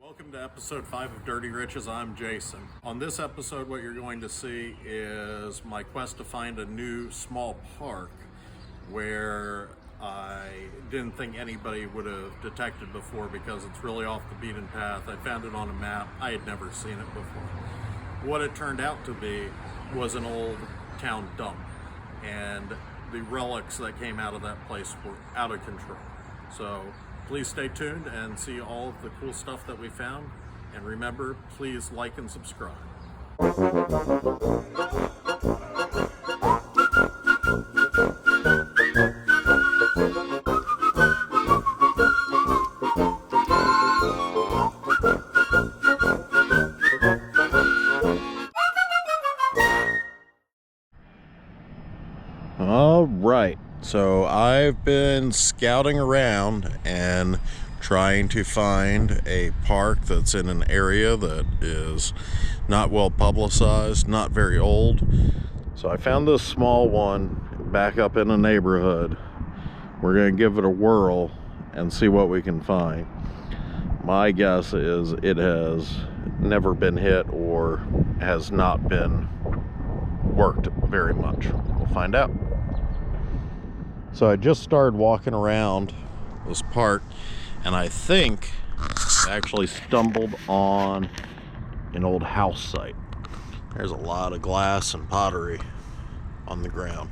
Welcome to episode 5 of Dirty Riches. I'm Jason. On this episode, what you're going to see is my quest to find a new small park where I didn't think anybody would have detected before because it's really off the beaten path. I found it on a map. I had never seen it before. What it turned out to be was an old town dump, and the relics that came out of that place were out of control. So please stay tuned and see all of the cool stuff that we found. And remember, please like and subscribe. All right. So I've been scouting around and trying to find a park that's in an area that is not well publicized, not very old. So I found this small one back up in a neighborhood. We're going to give it a whirl and see what we can find. My guess is it has never been hit or has not been worked very much. We'll find out. So I just started walking around this park, and I think I actually stumbled on an old house site. There's a lot of glass and pottery on the ground.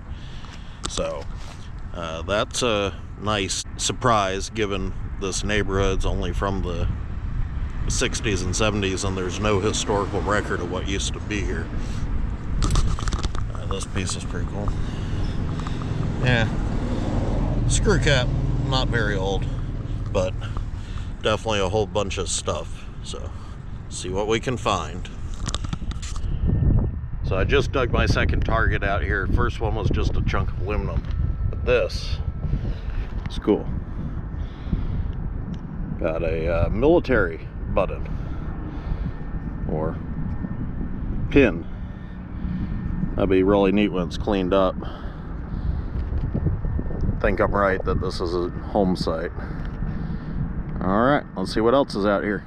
So that's a nice surprise given this neighborhood's only from the 60s and 70s and there's no historical record of what used to be here. This piece is pretty cool. Yeah. Screw cap, not very old, but definitely a whole bunch of stuff. So, see what we can find. So I just dug my second target out here. First one was just a chunk of aluminum, but this is cool. Got a military button or pin. That'd be really neat when it's cleaned up. I think I'm right that this is a home site. All right, let's see what else is out here.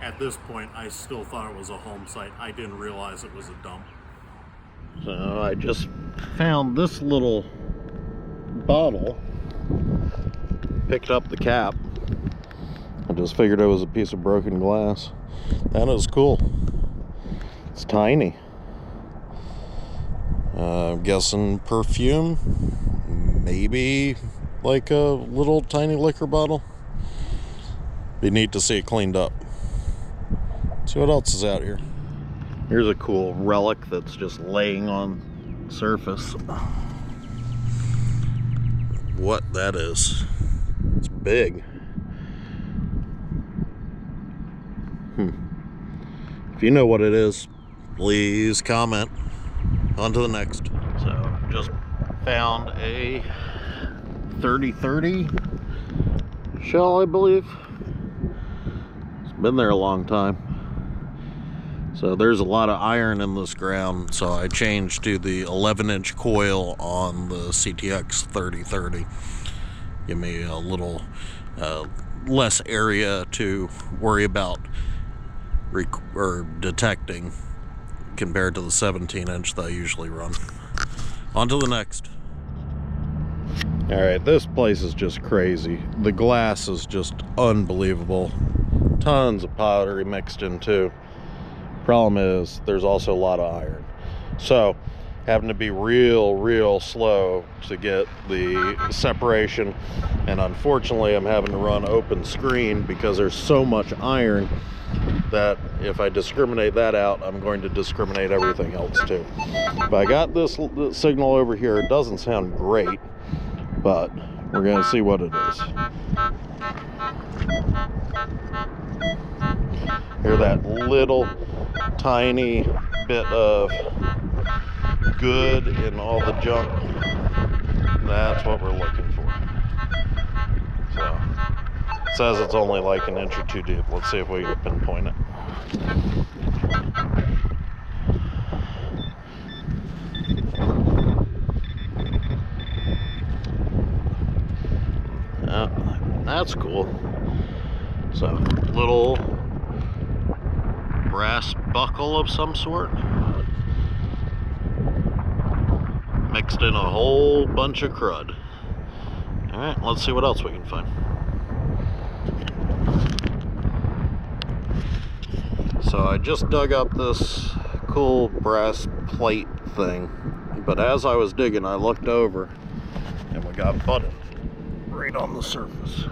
At this point, I still thought it was a home site. I didn't realize it was a dump. So I just found this little bottle, picked up the cap. I just figured it was a piece of broken glass. That is cool. It's tiny. I'm guessing perfume. Maybe like a little tiny liquor bottle. Be neat to see it cleaned up. See what else is out here. Here's a cool relic that's just laying on the surface. What that is. It's big. If you know what it is, please comment. On to the next. So just found a 3030 shell, I believe. It's been there a long time. So there's a lot of iron in this ground, so I changed to the 11-inch coil on the CTX 3030. Give me a little less area to worry about detecting compared to the 17-inch that I usually run. On to the next. All right, this place is just crazy. The glass is just unbelievable. Tons of pottery mixed in too. Problem is, there's also a lot of iron. So, having to be real slow to get the separation. And unfortunately, I'm having to run open screen because there's so much iron that if I discriminate that out, I'm going to discriminate everything else too. But I got this signal over here. It doesn't sound great, but we're going to see what it is. Hear that little tiny bit of good in all the junk? That's what we're looking for. So it says it's only like an inch or two deep. Let's see if we can pinpoint it. That's cool. So little brass buckle of some sort. Mixed in a whole bunch of crud. Alright, let's see what else we can find. So I just dug up this cool brass plate thing, but as I was digging I looked over and we got button right on the surface.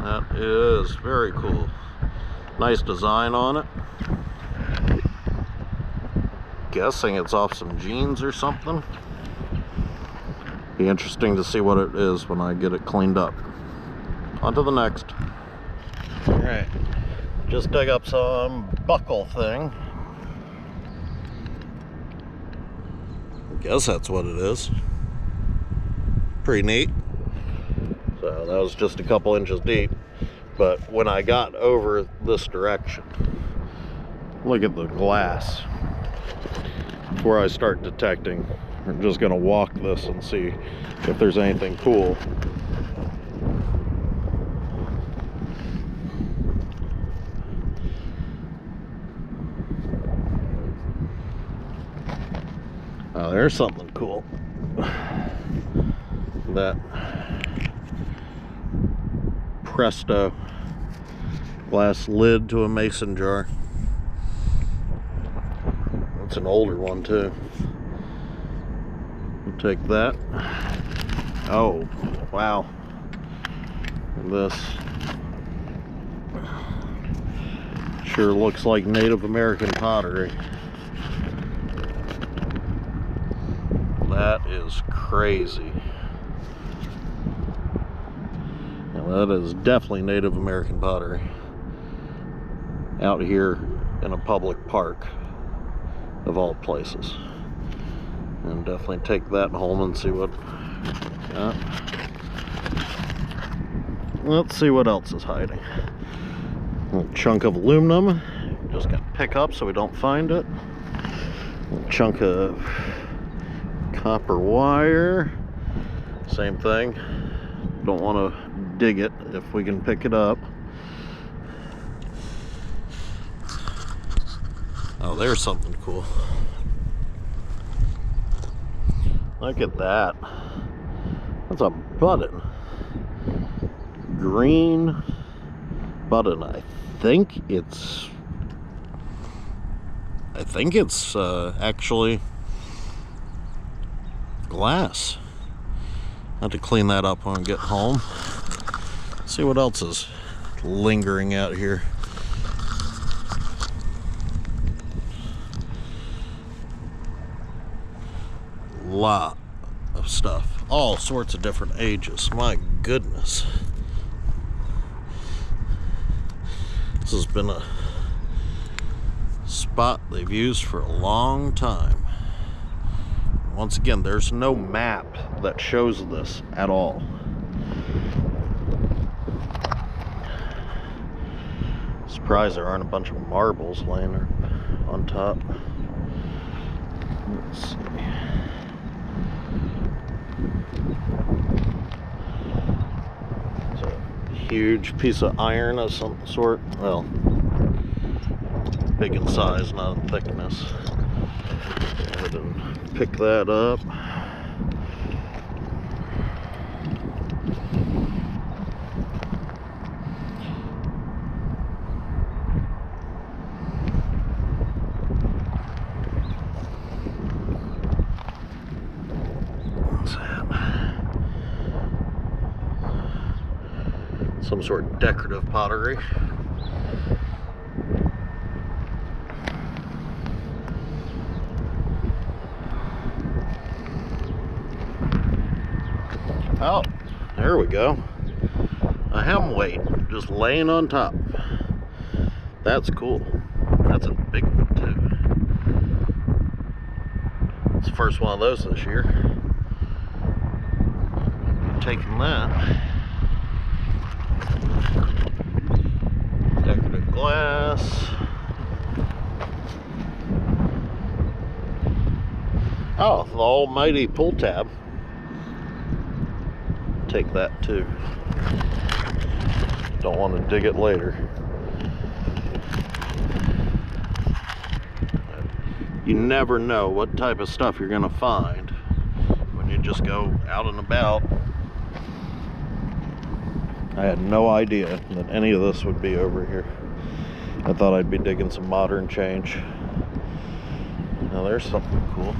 That is very cool. Nice design on it. Guessing it's off some jeans or something. Be interesting to see what it is when I get it cleaned up. On to the next. Alright, just dug up some buckle thing. Guess that's what it is. Pretty neat. So that was just a couple inches deep. But when I got over this direction, look at the glass. Before I start detecting, I'm just going to walk this and see if there's anything cool. Oh, there's something cool. That Presto glass lid to a mason jar. It's an older one too. We'll take that. Oh, wow. And this sure looks like Native American pottery. That is crazy. Now that is definitely Native American pottery. Out here in a public park, of all places. And definitely take that home and see what got. Let's see what else is hiding. A little chunk of aluminum. Just got to pick up so we don't find it. A little chunk of copper wire. Same thing. Don't want to dig it if we can pick it up. Oh, there's something cool. Look at that. That's a button. Green button. I think it's actually glass. I have to clean that up when I get home. See what else is lingering out here. Lot of stuff, all sorts of different ages. My goodness, this has been a spot they've used for a long time. Once again, there's no map that shows this at all. Surprised there aren't a bunch of marbles laying there on top. Let's see. It's a huge piece of iron of some sort. Well, big in size, not in thickness. Go ahead and pick that up. Some sort of decorative pottery. Oh, there we go. A hem weight just laying on top. That's cool. That's a big one too. It's the first one of those this year. Taking that. Decorative glass. Oh, the almighty pull tab. Take that too. Don't want to dig it later. You never know what type of stuff you're gonna find when you just go out and about. I had no idea that any of this would be over here. I thought I'd be digging some modern change. Now there's something cool.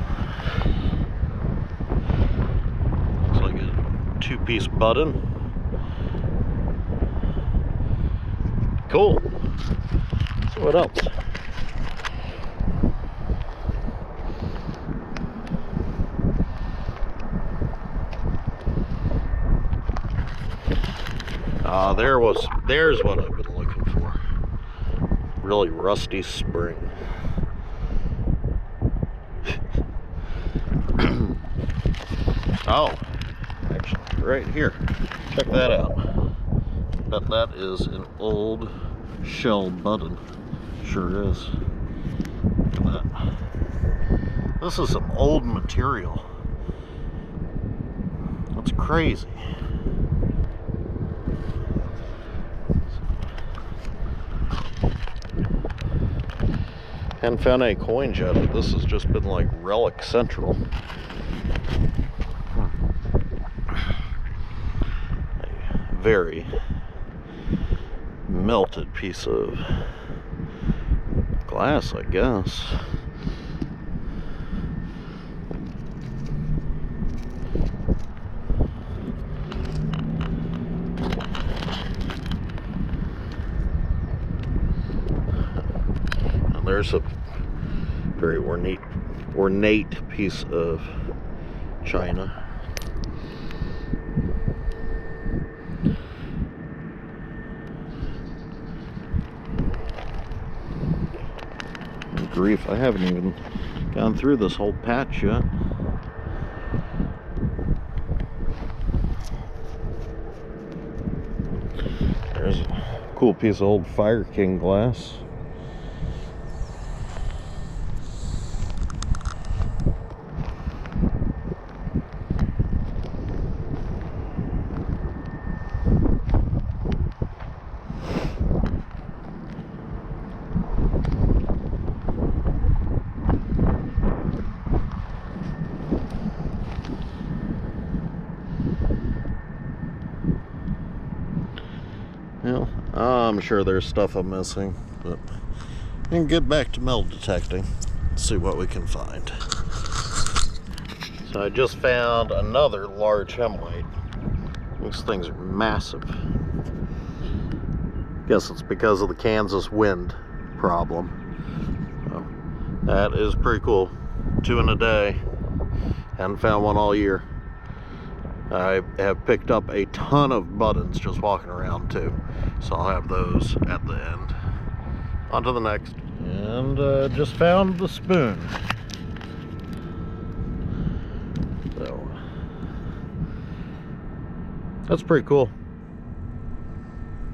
Looks like a two-piece button. Cool. So what else? There's what I've been looking for. Really rusty spring. Oh, actually, right here. Check that out. Bet that is an old shell button. Sure is. Look at that. This is some old material. That's crazy. Haven't found any coins yet, but this has just been like Relic Central. A very melted piece of glass, I guess. There's a very ornate piece of china. Good grief, I haven't even gone through this whole patch yet. There's a cool piece of old Fire King glass. Well, I'm sure there's stuff I'm missing, but we can get back to metal detecting and see what we can find. So I just found another large hemlite. These things are massive. Guess it's because of the Kansas wind problem. So that is pretty cool. 2 in a day. Hadn't found one all year. I have picked up a ton of buttons just walking around too, so I'll have those at the end. On to the next. And just found the spoon. So that's pretty cool.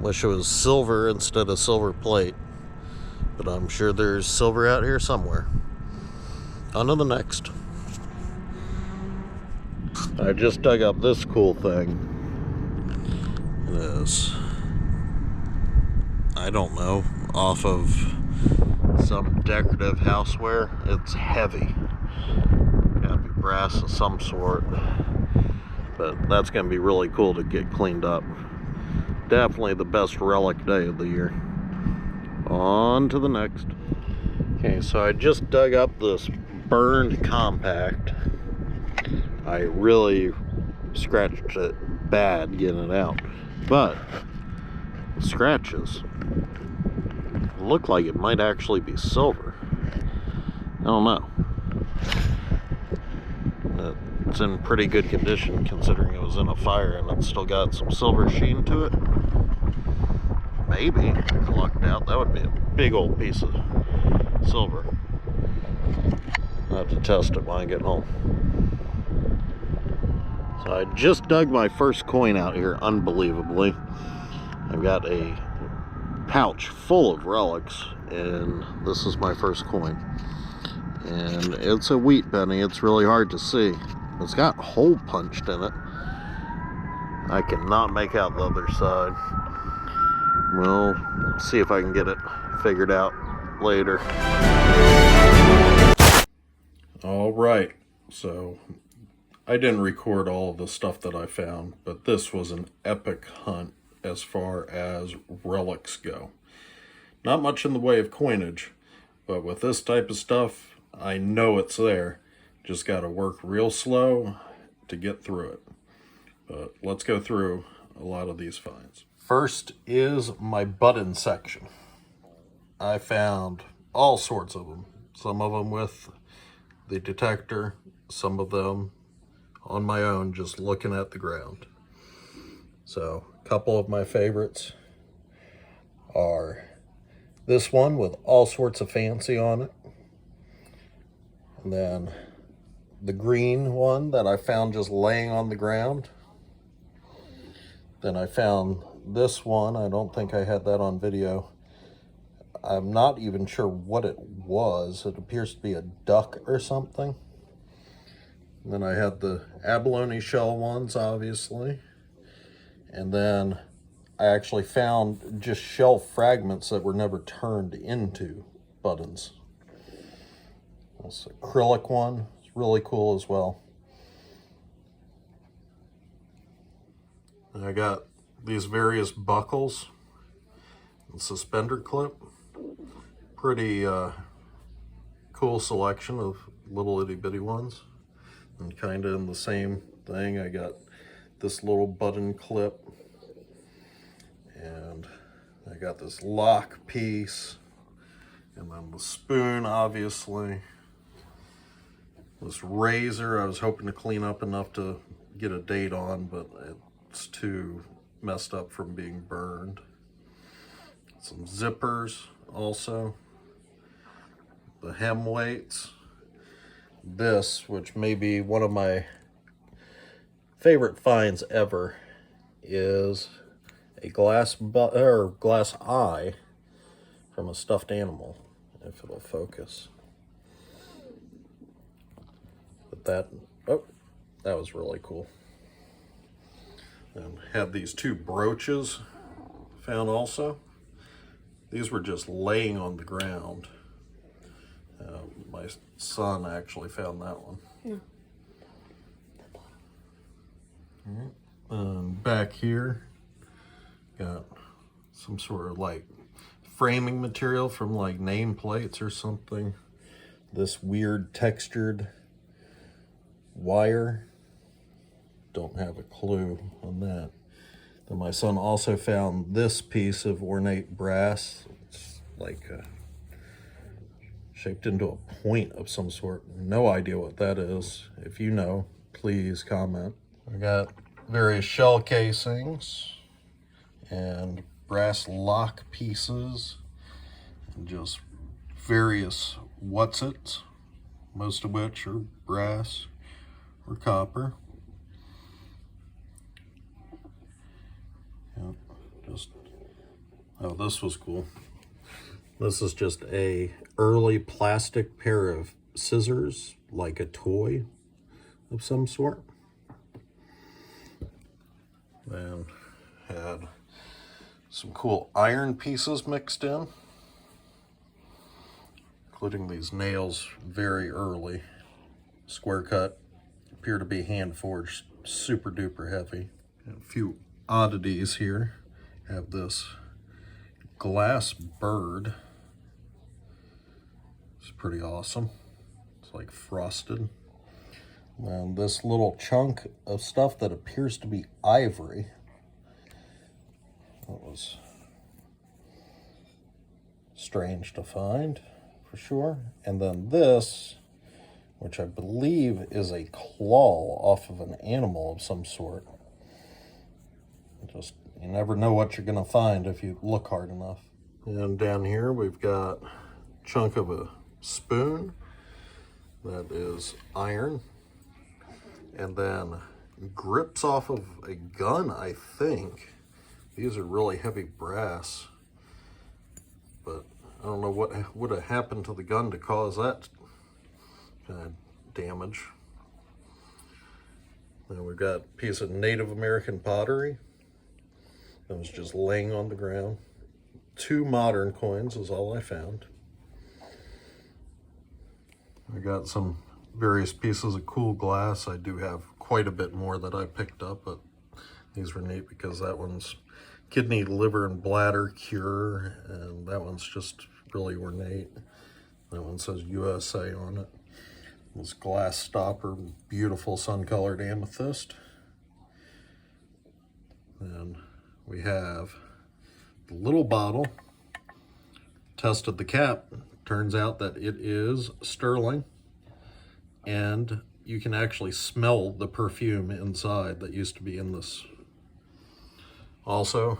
Wish it was silver instead of silver plate, but I'm sure there's silver out here somewhere. On to the next. I just dug up this cool thing. It is, I don't know, off of some decorative houseware. It's heavy. Gotta be brass of some sort. But that's gonna be really cool to get cleaned up. Definitely the best relic day of the year. On to the next. Okay, so I just dug up this burned compact. I really scratched it bad getting it out, but the scratches look like it might actually be silver. I don't know. It's in pretty good condition considering it was in a fire and it's still got some silver sheen to it. Maybe if I lucked out, that would be a big old piece of silver. I'll have to test it when I get home. So I just dug my first coin out here, unbelievably. I've got a pouch full of relics, and this is my first coin. And it's a wheat penny. It's really hard to see. It's got hole punched in it. I cannot make out the other side. We'll see if I can get it figured out later. All right, so I didn't record all of the stuff that I found, but this was an epic hunt as far as relics go. Not much in the way of coinage, but with this type of stuff, I know it's there. Just got to work real slow to get through it. But let's go through a lot of these finds. First is my button section. I found all sorts of them. Some of them with the detector, some of them on my own, just looking at the ground. So a couple of my favorites are this one with all sorts of fancy on it. And then the green one that I found just laying on the ground. Then I found this one. I don't think I had that on video. I'm not even sure what it was. It appears to be a duck or something. And then I had the abalone shell ones, obviously. And then I actually found just shell fragments that were never turned into buttons. This acrylic one. It's really cool as well. And I got these various buckles and suspender clip. Pretty cool selection of little itty bitty ones. And kind of in the same thing, I got this little button clip. And I got this lock piece. And then the spoon, obviously. This razor, I was hoping to clean up enough to get a date on, but it's too messed up from being burned. Some zippers also. The hem weights. This, which may be one of my favorite finds ever, is a glass eye from a stuffed animal, if it'll focus. But that was really cool. And had these two brooches found also. These were just laying on the ground. My son actually found that one. Yeah. Back here, got some sort of like framing material from like nameplates or something. This weird textured wire. Don't have a clue on that. Then my son also found this piece of ornate brass. It's like shaped into a point of some sort. No idea what that is. If you know, please comment. I got various shell casings and brass lock pieces and just various whatsits, most of which are brass or copper. Yep, oh, this was cool. This is just a early plastic pair of scissors, like a toy of some sort. And had some cool iron pieces mixed in, including these nails, very early, square cut, appear to be hand forged, super duper heavy. And a few oddities here. Have this glass bird. It's pretty awesome. It's like frosted. And this little chunk of stuff that appears to be ivory. That was strange to find, for sure. And then this, which I believe is a claw off of an animal of some sort. Just, you never know what you're gonna find if you look hard enough. And down here we've got a chunk of a spoon that is iron. And then grips off of a gun, I think. These are really heavy brass. But I don't know what would have happened to the gun to cause that kind of damage. Then we've got a piece of Native American pottery that was just laying on the ground. 2 modern coins is all I found. I got some various pieces of cool glass. I do have quite a bit more that I picked up, but these were neat because that one's kidney, liver, and bladder cure, and that one's just really ornate. That one says USA on it. This glass stopper, beautiful sun-colored amethyst. And we have the little bottle. Tested the cap. Turns out that it is sterling, and you can actually smell the perfume inside that used to be in this. Also,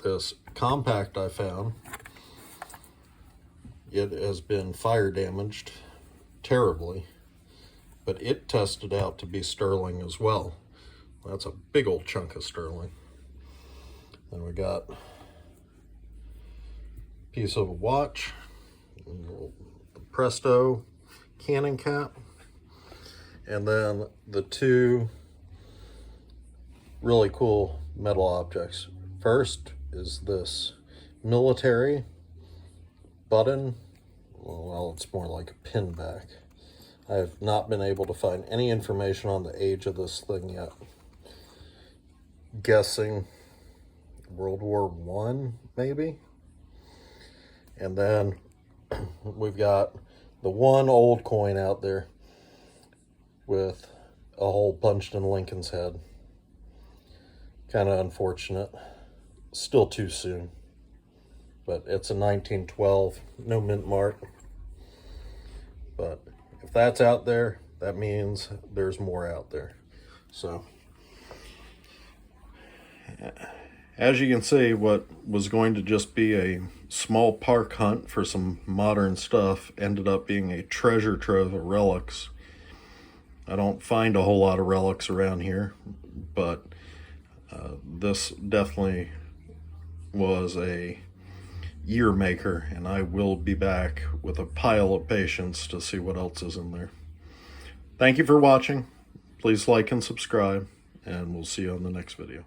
this compact I found, it has been fire damaged terribly, but it tested out to be sterling as well. That's a big old chunk of sterling. Then we got a piece of a watch, the Presto Canon cap, and then the 2 really cool metal objects. First is this military button. Well, it's more like a pin back. I have not been able to find any information on the age of this thing yet. Guessing World War I, maybe? And then we've got the one old coin out there with a hole punched in Lincoln's head. Kind of unfortunate. Still too soon. But it's a 1912, no mint mark. But if that's out there, that means there's more out there. So, as you can see, what was going to just be a small park hunt for some modern stuff ended up being a treasure trove of relics. I don't find a whole lot of relics around here, but this definitely was a year maker, and I will be back with a pile of patience to see what else is in there. Thank you for watching. Please like and subscribe, and we'll see you on the next video.